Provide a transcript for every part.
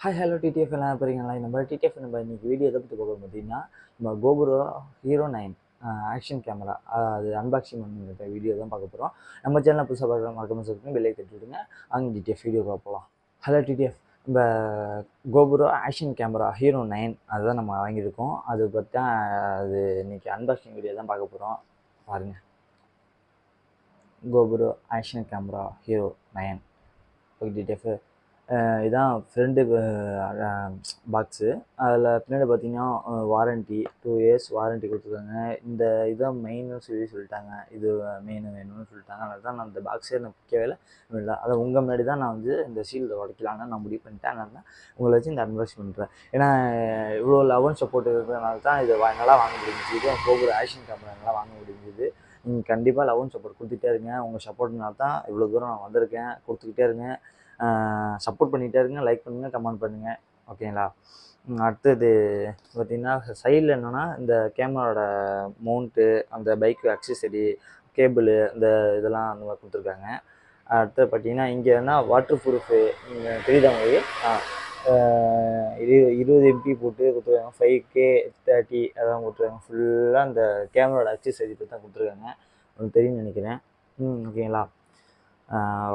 Hi hello TTF எல்லாம் போகிறீங்களா? நம்ம டிடிஎஃப் நம்ம இன்றைக்கி வீடியோ எதை பற்றி பார்க்க பார்த்தீங்கன்னா நம்ம கோபுரோ ஹீரோ 9 ஆக்ஷன் கேமரா அது அன்பாக்சிங் பண்ணுற வீடியோ தான் பார்க்க போகிறோம். நம்ம சேனலில் புதுசாக பார்க்குற மறக்காம சொல்லுங்கள், பெல்லை தட்டி விடுங்க. அங்கே டிடிஎஃப் வீடியோ பார்ப்போம். ஹலோ டிடிஎஃப், நம்ம கோபுரோ ஆக்ஷன் கேமரா ஹீரோ 9 அதுதான் நம்ம வாங்கியிருக்கோம். அது பற்றி தான் அது இன்றைக்கி அன்பாக்சிங் வீடியோ தான் பார்க்க போகிறோம். பாருங்கள், GoPro action camera hero 9 okay TTF. இதான் ஃப்ரெண்டு பாக்ஸு. அதில் பின்னாடி பார்த்தீங்கன்னா வாரண்ட்டி 2 இயர்ஸ் வாரண்ட்டி கொடுத்துருக்காங்க. இந்த இதான் மெயின்னு சொல்லிட்டாங்க. இது மெயின் வேணும்னு சொல்லிட்டாங்க. அதனால தான் நான் இந்த பாக்ஸே எனக்கு பிடிக்கவே இல்லை. அதை உங்கள் முன்னாடி தான் நான் வந்து இந்த ஷீல்டை உடைக்கலான்னு நான் முடிவு பண்ணிட்டேன். அதனால தான் உங்களை வச்சு இந்த அட்வைஸ் பண்ணுறேன். ஏன்னா இவ்வளோ லெவன் சப்போர்ட் இருக்கிறதுனால தான் இது நல்லா வாங்க முடிஞ்சிச்சு. இது ஒவ்வொரு ஆக்ஷன் கேமரா நல்லா வாங்க முடிஞ்சுது. நீங்கள் கண்டிப்பாக லெவன் சப்போர்ட் கொடுத்துட்டே இருங்க. உங்கள் சப்போர்ட்னால தான் இவ்வளோ தூரம் நான் வந்திருக்கேன். கொடுத்துக்கிட்டே இருங்க, சப்போர்ட் பண்ணிகிட்டே இருங்க, லைக் பண்ணுங்கள், கமெண்ட் பண்ணுங்கள், ஓகேங்களா? அடுத்தது பார்த்திங்கன்னா சைடில் என்னென்னா இந்த கேமராவோட மவுண்ட்டு, அந்த பைக்கு அக்சசரி, கேபிள், இந்த இதெல்லாம் அந்த மாதிரி கொடுத்துருக்காங்க. அடுத்தது பார்த்திங்கன்னா இங்கே என்ன வாட்டர் ப்ரூஃபு தெரியுதா உங்களுக்கு? 20 MP போட்டு கொடுத்துருக்காங்க. 5K 30 அதெல்லாம் கொடுத்துருக்காங்க. ஃபுல்லாக அந்த கேமராவோட அக்சசரி பற்றி தான் கொடுத்துருக்காங்க. உங்களுக்கு தெரியும்னு நினைக்கிறேன். ஓகேங்களா?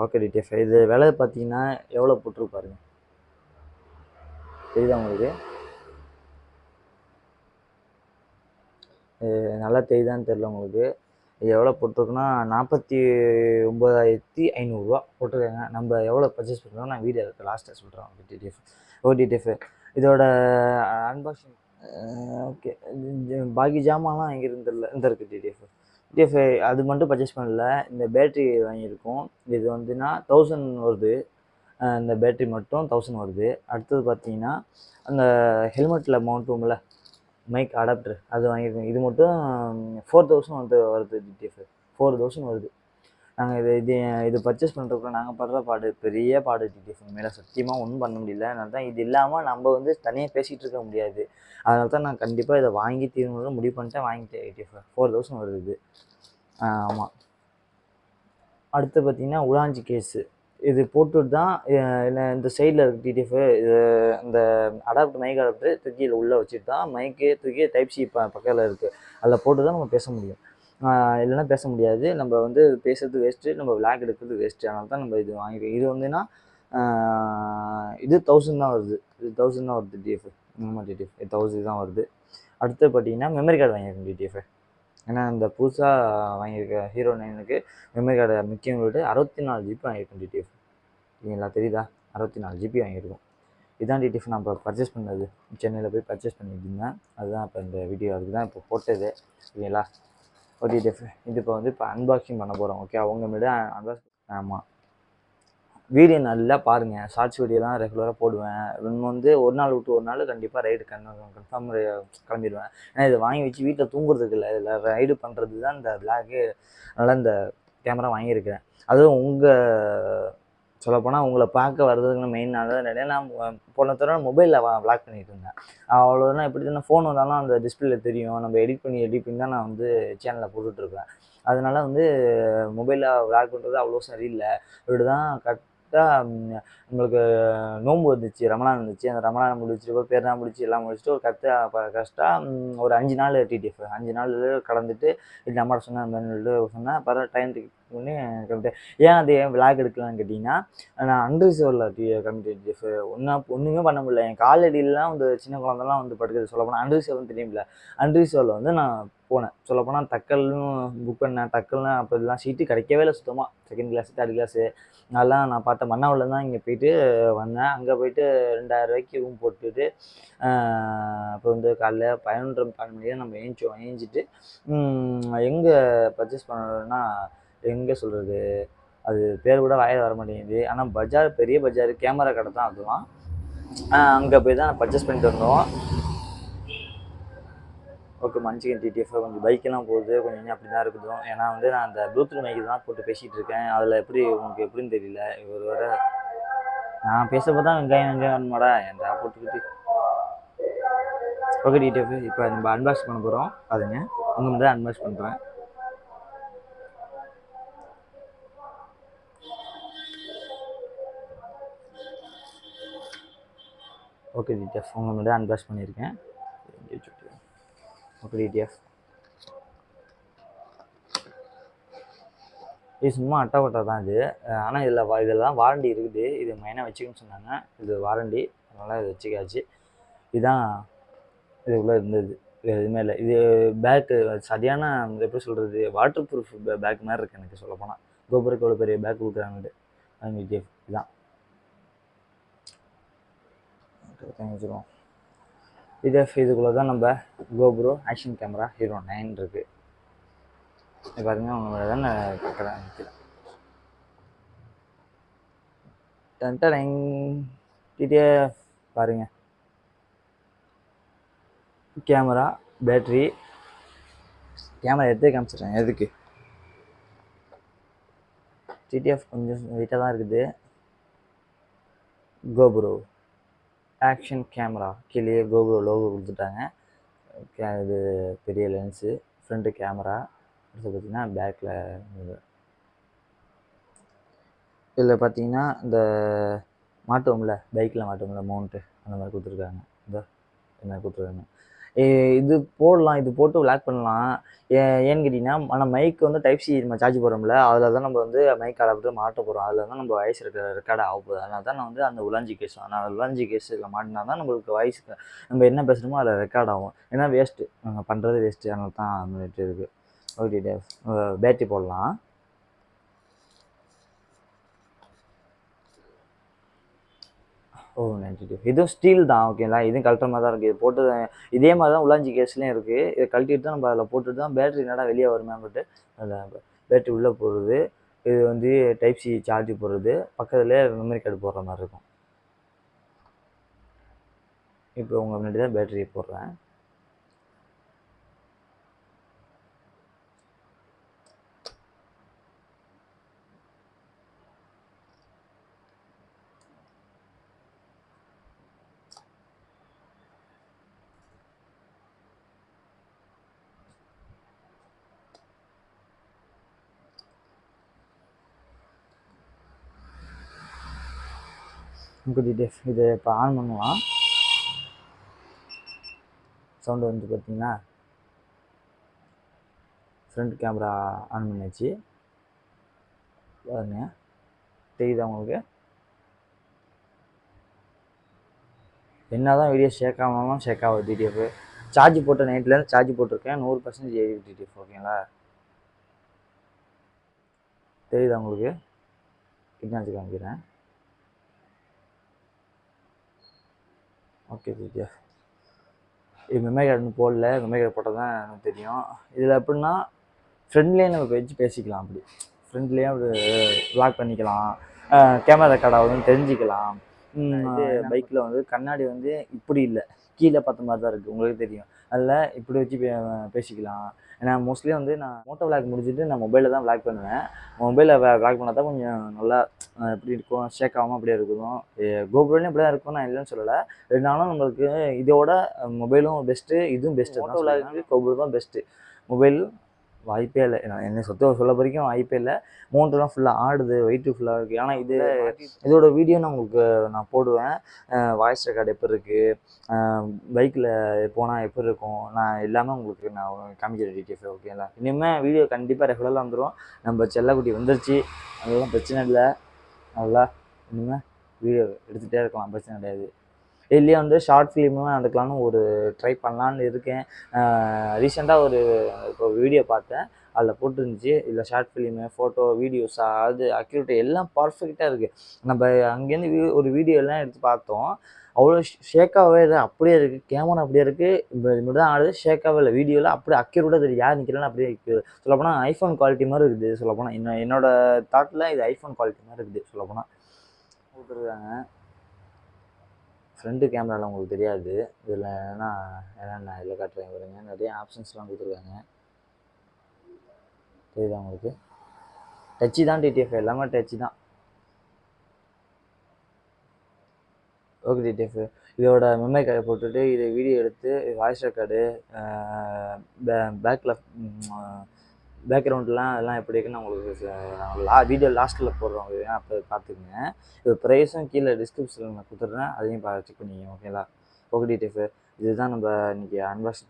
ஓகே டிடிஎஃப், இது விலை பார்த்தீங்கன்னா எவ்வளோ போட்டிருப்பாருங்க, தெரியுதா உங்களுக்கு? நல்லா தெரியுதான்னு தெரில உங்களுக்கு. இது எவ்வளோ போட்டிருக்குன்னா 49,500 போட்டிருக்காங்க. நம்ம எவ்வளோ பர்ச்சேஸ் பண்ணுறோம் நான் வீடியோ இருக்குது லாஸ்ட்டாக சொல்கிறேன். Okay TTF. ஓகே டிடிஎஃப், இதோட அன்பாக்சிங் ஓகே. பாக்கி ஜாமான்லாம் எங்கே இருந்து தெரியல, இந்த இருக்குது டிடிஎஃப். டிடிஎஃப் அது மட்டும் பர்ச்சேஸ் பண்ணல, இந்த பேட்ரி வாங்கியிருக்கோம். இது வந்துன்னா 1000 வருது. இந்த பேட்ரி மட்டும் 1000 வருது. அடுத்தது பார்த்தீங்கன்னா அந்த ஹெல்மெட்டில் மவுண்ட்டும்ல மைக் அடாப்டர் அது வாங்கியிருக்கோம். இது மட்டும் 4000 வந்து வருது டிடிஎஃப். 4000 வருது. நாங்கள் இது பர்ச்சேஸ் பண்ணுறதுக்குள்ள நாங்கள் படுற பாடு பெரிய பாடு டிடிஎஃப். மேலே சத்தியமாக ஒன்றும் பண்ண முடியல. அதனால தான் இது இல்லாமல் நம்ம வந்து தனியாக பேசிகிட்டு இருக்க முடியாது. அதனால தான் நான் கண்டிப்பாக இதை வாங்கி தீர்வுன்னு முடிவு பண்ணிட்டேன். வாங்கிட்டேன் டிடிஎஃப். 4000 வருது இது. ஆமாம். அடுத்து பார்த்தீங்கன்னா உலாஞ்சி கேஸு. இது போட்டுட்டு தான் இந்த சைடில் இருக்குது டிடிஎஃப். இது இந்த அடாப்டர் மைக் அடாப்டர் தூக்கி உள்ளே வச்சுட்டு தான் மைக்கு தூக்கி டைப் சி பக்கத்தில் இருக்குது. அதில் போட்டு தான் நம்ம பேச முடியும். இல்லைன்னா பேச முடியாது. நம்ம வந்து பேசுறது வேஸ்ட்டு, நம்ம விளாக் எடுக்கிறது வேஸ்ட்டு. அதனால தான் நம்ம இது வாங்கிருக்கோம். இது வந்துன்னா இது 1000 தான் வருது. இது 1000 தான் வருது டிடிஎஃப். ஆமாம் டிடிஎஃப், 1000 தான் வருது. அடுத்து பார்த்தீங்கன்னா மெமரி கார்டு வாங்கியிருக்கோம் டிடிஎஃப். ஏன்னா இந்த புதுசாக வாங்கியிருக்க ஹீரோ 9க்கு மெமரி கார்டு முக்கியம் சொல்லிட்டு 64 GB வாங்கியிருக்கோம் டிடிஎஃப். சரிங்களா? தெரியுதா? 64 GB வாங்கியிருக்கோம். இதுதான் டிடிஎஃப் நான் இப்போ பர்ச்சேஸ் பண்ணது. சென்னையில் போய் பர்ச்சேஸ் பண்ணிட்டு இருந்தேன். அதுதான் இப்போ இந்த வீடியோ அதுக்கு தான் இப்போ போட்டது. ஓகேங்களா? ஓ டிடிஎஃப், இது இப்போ அன்பாக்சிங் பண்ண போகிறோம். ஓகே, அவங்க முன்னாடி அன்பாக்ஸ். ஆமாம், வீடியோ நல்லா பாருங்கள். ஷார்ட்ஸ் வீடியோ தான் ரெகுலராக போடுவேன். வந்து ஒரு நாள் விட்டு ஒரு நாள் கண்டிப்பாக ரைடு கன்ஃபார்ம் கிளம்பிடுவேன். ஏன்னா இதை வாங்கி வச்சு வீட்டில் தூங்குறதுக்கு இல்லை, இதில் ரைடு பண்ணுறது தான் இந்த பிளாக்கு. அதனால் இந்த கேமரா வாங்கியிருக்கிறேன். அதுவும் சொல்லப்போனால் உங்களை பார்க்க வர்றதுக்கு மெயின் நிறைய நான் போன தடவை மொபைலில் பிளாக் பண்ணிகிட்டு இருந்தேன். அவ்வளோதான். எப்படி இருந்தால் ஃபோன் வந்தாலும் அந்த டிஸ்பிளேல தெரியும். நம்ம எடிட் பண்ணி தான் நான் வந்து சேனலில் போட்டுட்ருப்பேன். அதனால வந்து மொபைலில் பிளாக் பண்ணுறது அவ்வளோ சரியில்லை. இப்படி தான் நம்மளுக்கு நோன்பு வந்துச்சு, ரமலான் வந்துச்சு. அந்த ரமலான் முடிச்சுட்டு பேரெலாம் முடிச்சு எல்லாம் முடிச்சுட்டு ஒரு கரெக்டாக ஒரு 5 நாள் டிடிஎஃப் 5 நாள் கடந்துட்டு இது நம்மகிட்ட சொன்னேன். அந்த மாதிரி சொன்னேன். அப்புறம் டைம் பண்ணி கிளம்பிட்டேன். ஏன் அது விளாக் எடுக்கலான்னு கேட்டிங்கன்னா, நான் அன்ரிசர்வில் கிளம்பிட்டேன் டிடிஎஃப். ஒன்றுமே பண்ண முடியல. என் காலடியிலலாம் வந்து சின்ன குழந்தைலாம் வந்து படுக்குது. சொல்லப்போனால் அன்ரிசர்வ்னு தெரியுமில்ல, அன்ரிசர்வில் வந்து நான் போனேன். சொல்லப்போனால் தக்கல்னு புக் பண்ணேன். தக்கல்னு அப்போ இதெல்லாம் சீட்டு கிடைக்கவே இல்லை சுத்தமாக. செகண்ட் கிளாஸு, தேர்ட் கிளாஸு அதெல்லாம் நான் பார்த்தேன். மன்னாவில் தான் இங்கே போயிட்டு வந்தேன். அங்கே போயிட்டு 2000 ரூம் போட்டுட்டு அப்போ வந்து காலைல 11:30 மணிக்கு நம்ம ஏஞ்சிட்டு எங்கே பர்ச்சேஸ் பண்ணணும்னா எங்கே சொல்கிறது, அது பேர் கூட வாயில் வர மாட்டேங்குது. ஆனால் பஜார், பெரிய பஜார், கேமரா கடை தான் அதுவும். அங்கே போய் தான் பர்ச்சேஸ் பண்ணிட்டு வந்தோம். ஓகே, மன்னிச்சிக்கன் டிடிஎஃப். கொஞ்சம் பைக்கெல்லாம் போகுது, கொஞ்சம் அப்படி தான் இருக்குது. ஏன்னா வந்து நான் அந்த ப்ளூடூத் மைக்கு தான் போட்டு பேசிகிட்டு இருக்கேன். அதில் உங்களுக்கு எப்படின்னு தெரியல. இவர் வர நான் பேசப்போ தான் வெங்காயம் வரமாடா என்டா போட்டுக்கிட்டு. ஓகே டிடிஎஃப், இப்போ நம்ம அன்பாக்ஸ் பண்ண போகிறோம். அதுங்க உங்க தான் அன்பாக்ஸ் பண்ணுறேன். ஓகே டிடிஎஃப் உங்கள் முன்னாடி அன்பாக்ஸ் பண்ணியிருக்கேன். ஓகே டிடிஎஃப் இது சும்மா அட்டை தான் இது. ஆனால் இதெல்லாம் வாரண்டி இருக்குது. இது மெயினாக வச்சுக்கணும்னு சொன்னாங்க. இது வாரண்டி, அதனால் இது வச்சுக்காச்சு. இதுதான் இதுக்குள்ளே இருந்தது, எதுவுமே இல்லை. இது பேக்கு சரியான எப்படி சொல்கிறது, வாட்டர் ப்ரூஃப் பேக் மாதிரி இருக்குது எனக்கு சொல்லப்போனால். கோபுரக்கு எவ்வளோ பெரிய பேக் கொடுக்குறாங்கட்டு டிடிஎஃப் இதுதான் வச்சுருவோம். டிடிஎஃப் இதுக்குள்ளே தான் நம்ம கோப்ரோ ஆக்ஷன் கேமரா ஹீரோ 9 இருக்குது. பாருங்க உங்களோட தான் நான் பார்க்குறேன். டிடிஎஃப் பாருங்க, கேமரா, பேட்ரி. கேமரா எடுத்து காமிச்சிடுறேன் எதுக்கு. டிடிஎஃப் கொஞ்சம் வெயிட்டாக தான் இருக்குது. கோப்ரோ ஆக்ஷன் கேமரா, கீழே கோப்ரோ லோகோ கொடுத்துட்டாங்க. இது பெரிய லென்ஸு, ஃப்ரண்ட்டு கேமரா. அடுத்து பார்த்திங்கன்னா பேக்கில் இதில் பார்த்தீங்கன்னா இந்த மாட்டுவோம்ல, பைக்கில் மாட்டுவோம்ல மவுண்ட்டு, அந்த மாதிரி கொடுத்துருக்காங்க. இந்த மாதிரி கொடுத்துருக்காங்க. இது போடலாம், இது போட்டு விளாக் பண்ணலாம். ஏன்னு கேட்டிங்கன்னா, ஆனால் மைக் வந்து டைப் சி நம்ம சார்ஜ் போடுறோம்ல, அதில் தான் நம்ம வந்து மைக் அடாப்டர் மாட்ட போகிறோம். அதில் தான் நம்ம வாய்ஸ் ரெக்கார்ட் ஆக போகுது. அதனால தான் நான் வந்து அந்த உலாஞ்சி கேஸ், ஆனால் உலாஞ்சி கேஸ் இதில் மாட்டினா தான் நம்மளுக்கு வாய்ஸ் நம்ம என்ன பேசுகிறோமோ அதில் ரெக்கார்ட் ஆகும். ஏன்னா வேஸ்ட்டு, நாங்கள் பண்ணுறது வேஸ்ட்டு. அதனால தான் அந்த மாதிரி இருக்குது. ஓகே பேட்டரி போடலாம். ஓ 92. இதுவும் ஸ்டீல் தான் ஓகேங்களா. இதுவும் கழட்டுற மாதிரி தான் இருக்குது. இது போட்டு இதே மாதிரி தான் உலாஞ்சி கேஸ்லேயும் இருக்குது. இதை கழட்டிட்டு தான் நம்ம அதில் போட்டுட்டு தான் பேட்டரி என்னடா வெளியே வருமேன்ட்டு அதில் பேட்டரி உள்ளே போடுறது. இது வந்து டைப் சி சார்ஜ் போடுறது, பக்கத்துலேயே மெமரி கார்டு போடுற மாதிரி இருக்கும். இப்போ உங்கள் முன்னாடி தான் பேட்டரி போடுறேன். டிடிஎஃப் இதை இப்போ ஆன் பண்ணலாம். சவுண்டு வந்து பார்த்தீங்கன்னா ஃப்ரண்ட் கேமரா ஆன் பண்ணியாச்சு. பாருங்க, தெரியுதா உங்களுக்கு? என்ன தான் வீடியோ ஷேக் ஆகாமலும் ஷேக் ஆகுது டிடிஎஃப். சார்ஜ் போட்ட நைட்லேருந்து சார்ஜ் போட்டிருக்கேன், 100% ஏறி டிடிஎஃப். ஓகேங்களா, தெரியுதா உங்களுக்கு? கிட்ட காமிக்கிறேன். ஓகே டிடிஎஃப் இது மெமரி கார்டு போடல, மெமரி கார்டு போட்டால் தான் எனக்கு தெரியும். இதில் எப்படின்னா ஃப்ரெண்ட்லேயே நம்ம வச்சு பேசிக்கலாம். அப்படி ஃப்ரெண்ட்லேயே அப்படி வ்ளாக் பண்ணிக்கலாம், கேமரா ரெக்கார்ட் ஆகுதுன்னு தெரிஞ்சுக்கலாம். இது பைக்கில் வந்து கண்ணாடி வந்து இப்படி இல்லை, கீழே பார்த்த மாதிரி தான் இருக்குது, உங்களுக்கு தெரியும். அதில் இப்படி வச்சு பேசிக்கலாம். ஏன்னா மோஸ்ட்லி வந்து நான் மோட்டோ விளாக் முடிச்சுட்டு நான் மொபைலில் தான் விளாக் பண்ணுவேன். மொபைலில் விளாக் பண்ணால் தான் கொஞ்சம் நல்லா எப்படி இருக்கும், ஷேக் ஆகாமல் அப்படியே இருக்கும். கோப்ரோலையும் அப்படி தான் இருக்கும், நான் இல்லைன்னு சொல்லலை. இருந்தாலும் நம்மளுக்கு இதோட மொபைலும் பெஸ்ட்டு, இதுவும் பெஸ்ட்டு. மோட்டோ விளாக்கு கோப்ரோ தான் பெஸ்ட்டு. மொபைல் வாய்ப்பே இல்லை, என்னை சொல்ல வரைக்கும் வாய்ப்பே இல்லை. மவுண்ட்லாம் ஃபுல்லாக ஆடுது, வெயிட்டு ஃபுல்லாக இருக்குது. ஆனால் இதோட வீடியோ நான் உங்களுக்கு நான் போடுவேன். வாய்ஸ் ரெக்கார்டு எப்படி இருக்குது, பைக்கில் போனால் எப்படி இருக்கும், நான் எல்லாமே உங்களுக்கு நான் காமிக்கிறேன் டிடிஎஃப். ஓகேங்களா, இனிமேல் வீடியோ கண்டிப்பாக ரெகுலராக வந்துடும். நம்ம செல்லக்குட்டி வந்துருச்சு, அதெல்லாம் பிரச்சனை இல்லை. நல்லா இனிமேல் வீடியோ எடுத்துகிட்டே இருக்கலாம், பிரச்சனை கிடையாது. இதுலேயே வந்து ஷார்ட் ஃபிலிம்லாம் எடுக்கலான்னு ஒரு ட்ரை பண்ணலான்னு இருக்கேன். ரீசெண்டாக இப்போ வீடியோ பார்த்தேன், அதில் போட்டுருந்துச்சு. இதில் ஷார்ட் ஃபிலிமு, ஃபோட்டோ, வீடியோஸ், அது அக்யூரேட் எல்லாம் பர்ஃபெக்டாக இருக்குது. நம்ம அங்கேருந்து ஒரு வீடியோ எல்லாம் எடுத்து பார்த்தோம், அவ்வளோ ஷேக்காகவே இல்லை, அப்படியே இருக்குது. கேமரா அப்படியே இருக்குது, இப்படி தான் ஆடுது, ஷேக்காகவே இல்லை. வீடியோவில் அப்படியே அக்யூரேட்டாக தெரியும், யார் நிற்கிறான்னு அப்படியே சொல்லப்போனால் ஐஃபோன் குவாலிட்டி மாதிரி இருக்குது. சொல்லப்போனால் என்னோட தாட்டில் இது ஐஃபோன் குவாலிட்டி மாதிரி இருக்குது. சொல்லப்போனால் கொடுத்துருக்காங்க. ஃப்ரண்ட்டு கேமராவில் உங்களுக்கு தெரியாது, இதில் என்னென்ன இதில் காட்டுறேன் பாருங்க, நிறைய ஆப்ஷன்ஸ்லாம் கொடுத்துருக்காங்க. தெரியுதா உங்களுக்கு? டச்சு தான் டிடிஎஃப், எல்லாமே டச்சு தான். ஓகே டிடிஎஃப் இதோட மெமரி கார்டை போட்டுட்டு இதை வீடியோ எடுத்து வாய்ஸ் ரெக்கார்டு, பேக்கில் பேக்ரவுண்ட்லாம் அதெல்லாம் எப்படி இருக்குன்னு நான் உங்களுக்கு வீடியோ லாஸ்ட்டில் போடுறோம், அப்போ பார்த்துக்குங்க. இது ப்ரைஸும் கீழே டிஸ்கிரிப்ஷனில் நான் கொடுத்துட்றேன், அதையும் செக் பண்ணிக்கோங்க. ஓகேங்களா? ஓகே டிடிஎஃப், இதுதான் நம்ம இன்றைக்கி அன்பாக்ஸ்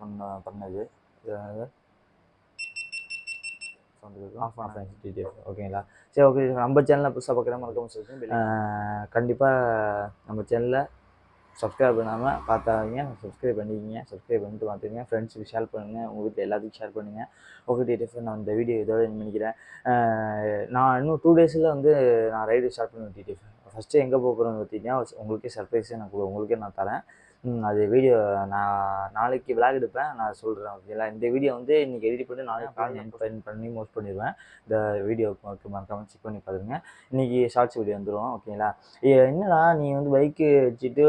பண்ணது. ஆஃப் ஆயிடுச்சு டிடிஎஃப். ஓகேங்களா? சரி, ஓகே. நம்ம சேனலில் புதுசாக பார்க்குற மறக்காம சொல்லுங்கள். கண்டிப்பாக நம்ம சேனலில் சப்ஸ்கிரைப் பண்ணாமல் பார்த்தாதீங்க, சப்ஸ்கிரைப் பண்ணிக்கிங்க. சப்ஸ்கிரைப் பண்ணிட்டு பார்த்துங்க, ஃப்ரெண்ட்ஸுக்கு ஷேர் பண்ணுங்கள், உங்கள் வீட்டில் எல்லாத்துக்கும் ஷேர் பண்ணுங்கள். ஓகே டிடிஎஃப், நான் இந்த வீடியோ இதோட எண்ட் பண்ணிக்கிறேன். நான் இன்னும் 2 டேஸில் வந்து நான் ரைடு ஸ்டார்ட் பண்ணுவேன் டிடிஎஃப். ஃபஸ்ட்டு எங்கே போகிறோன்னு பார்த்தீங்கன்னா, உங்களுக்கே சர்ப்ரைஸே உங்களுக்கே நான் தரேன். அது வீடியோ நான் நாளைக்கு விளாக் எடுப்பேன், நான் சொல்கிறேன். ஓகேங்களா? இந்த வீடியோ வந்து இன்றைக்கி எடிட் பண்ணி நாளைக்கு காலையில் பண்ணி போஸ்ட் பண்ணிடுவேன். இந்த வீடியோ மறக்காமல் செக் பண்ணி பாருங்கள். இன்றைக்கி ஷார்ட்ஸ் வீடியோ வந்துடும். ஓகேங்களா? என்னடா நீ வந்து பைக்கு வச்சுட்டு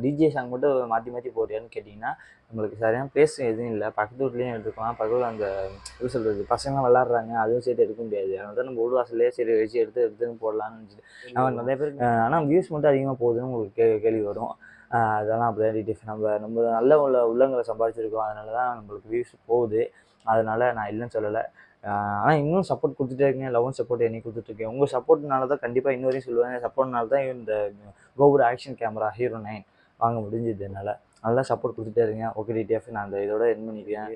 டிஜே சாங் மட்டும் மாற்றி மாற்றி போடுறியான்னு கேட்டிங்கன்னா, நம்மளுக்கு சரியான பிளேஸ் எதுவும் இல்லை. பக்கத்து வீட்லேயும் எடுத்துக்கலாம். பக்கத்தில் அந்த எப்படி சொல்கிறது, பசங்களாம் விளாட்றாங்க, அதுவும் சேர்த்து எடுக்க முடியாது. அதனால தான் நம்ம வீடு வாசல்லே சரி வச்சு எடுத்துன்னு போடலான்னு நினச்சிட்டு நம்ம நிறைய பேருக்கு ஆனால் வியூஸ் மட்டும் அதிகமாக போகுதுன்னு உங்களுக்கு கேள்வி வரும். அதெல்லாம் அப்படியே டிடிஎஃப், நம்ம நல்ல உள்ளங்களை சம்பாதிச்சிருக்கோம், அதனால தான் நம்மளுக்கு வியூஸ் போகுது. அதனால் நான் இல்லைன்னு சொல்லலை. ஆனால் இன்னும் சப்போர்ட் கொடுத்துட்டே இருக்கீங்க. லவ் அண்ட் சப்போர்ட் என்னைக்கு கொடுத்துட்ருக்கேன். உங்கள் சப்போர்ட்னால தான் கண்டிப்பாக இன்ன வரையும் சொல்லுவேன். சப்போர்ட்னால தான் இந்த கோப்ரோ ஆக்ஷன் கேமரா ஹீரோ9 வாங்க முடிஞ்சது என்னால். நல்லா சப்போர்ட் கொடுத்துட்டே இருங்க. ஓகே டிடிஎஃப், நான் அந்த இதோட எண்ட் பண்ணிக்கிறேன்.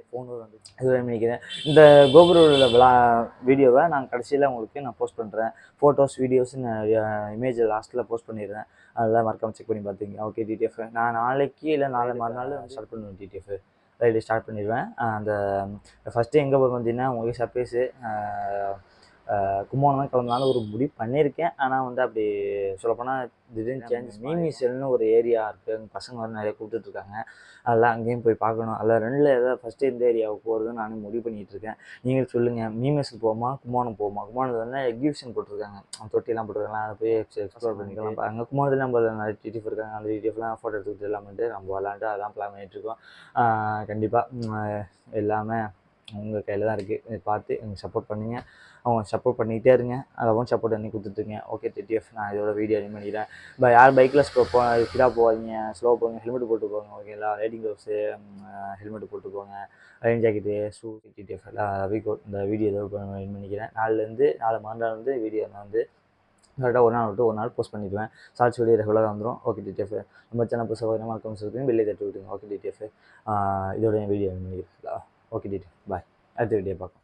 இதோட எண்ட் பண்ணிக்கிறேன். இந்த கோப்ரோவில் வீடியோவை நான் கடைசியில் உங்களுக்கு நான் போஸ்ட் பண்ணுறேன். ஃபோட்டோஸ், வீடியோஸ், இமேஜ் லாஸ்ட்டில் போஸ்ட் பண்ணிடுறேன். அதெல்லாம் மறக்காமல் செக் பண்ணி பார்த்துங்க. ஓகே டிடிஎஃப், நான் நாளைக்கு இல்லை நாளை மறுநாள் ஸ்டார்ட் பண்ணுவேன் டிடிஎஃப். ரைடு ஸ்டார்ட் பண்ணிடுவேன். அந்த ஃபஸ்ட்டு எங்கே போய் வந்தீங்கன்னா உங்களுக்கு சர்ப்ரைஸு. கும்பகோணம் கிளம்புனாலும் ஒரு முடிவு பண்ணியிருக்கேன். ஆனால் வந்து அப்படி சொல்லப்போனால் திடீர்னு சேஞ்சஸ். மீமிசெல்னு ஒரு ஏரியா இருக்குது, அங்கே பசங்க வந்து நிறைய கூப்பிட்டுட்ருக்காங்க. அதெல்லாம் அங்கேயும் போய் பார்க்கணும். அதில் 2ல் ஏதாவது ஃபஸ்ட்டு எந்த ஏரியாவுக்கு போகிறதுன்னு நானும் முடிவு பண்ணிகிட்ருக்கேன். நீங்கள் சொல்லுங்கள், மீமிஸுக்கு போமா கும்பகோணம் போமா? கும்பகோணத்தில் வந்து எக்ஸிபிஷன் போட்டிருக்காங்க, தொட்டிலாம் போட்டிருக்காங்க. அதை போய் எக்ஸ்ப்ளோர் பண்ணிக்கலாம். அங்கே கும்பகோணத்தில் நம்ம நிறைய டிடிஎஃப் இருக்காங்க, அந்த டிடிஎஃப்லாம் ஃபோட்டோ எடுத்துக்கிட்டு எல்லாம் பண்ணிட்டு நம்ம விளாண்டு அதான் பிளான் பண்ணிகிட்ருக்கோம். கண்டிப்பாக எல்லாமே உங்கள் கையில் தான் இருக்குது. பார்த்து எனக்கு சப்போர்ட் பண்ணுங்கள். அவங்க சப்போர்ட் பண்ணிக்கிட்டே இருங்க. அதவும் சப்போர்ட் பண்ணி கொடுத்துட்ருங்க. ஓகே டிடிஎஃப், நான் இதோட வீடியோ எண்ட் பண்ணிக்கிறேன். யார் பைக்கில் ஸ்பீடாக போகாதீங்க, ஸ்லோவாக போங்க, ஹெல்மெட் போட்டு போங்க. ஓகேங்களா? ரைடிங் க்ளவுஸு, ஹெல்மெட் போட்டு போங்க, ரெயின் ஜாக்கெட்டு, ஷூ. டிடிஎஃப் இந்த வீடியோ இதோட எண்ட் பண்ணிக்கிறேன். நாளை மறுநாள் வந்து வீடியோ நான் வந்து கரெக்டாக ஒரு நாள் விட்டு ஒரு நாள் போஸ்ட் பண்ணிடுவேன். ஷார்ட்ஸ் வீடியோ ரெகுலராக வந்துடும். ஓகே டிடிஎஃப், நம்ம சேனல் புதுசாக மறக்காம சொல்லுங்கள், வெளியே தட்டி விட்டுங்க. ஓகே டிடிஎஃப், இதோட வீடியோ எண்ட் பண்ணிக்கிறேன். ஓகே டிடிஎஃப், பாய். அடுத்த வீடியோ பார்க்கலாம்.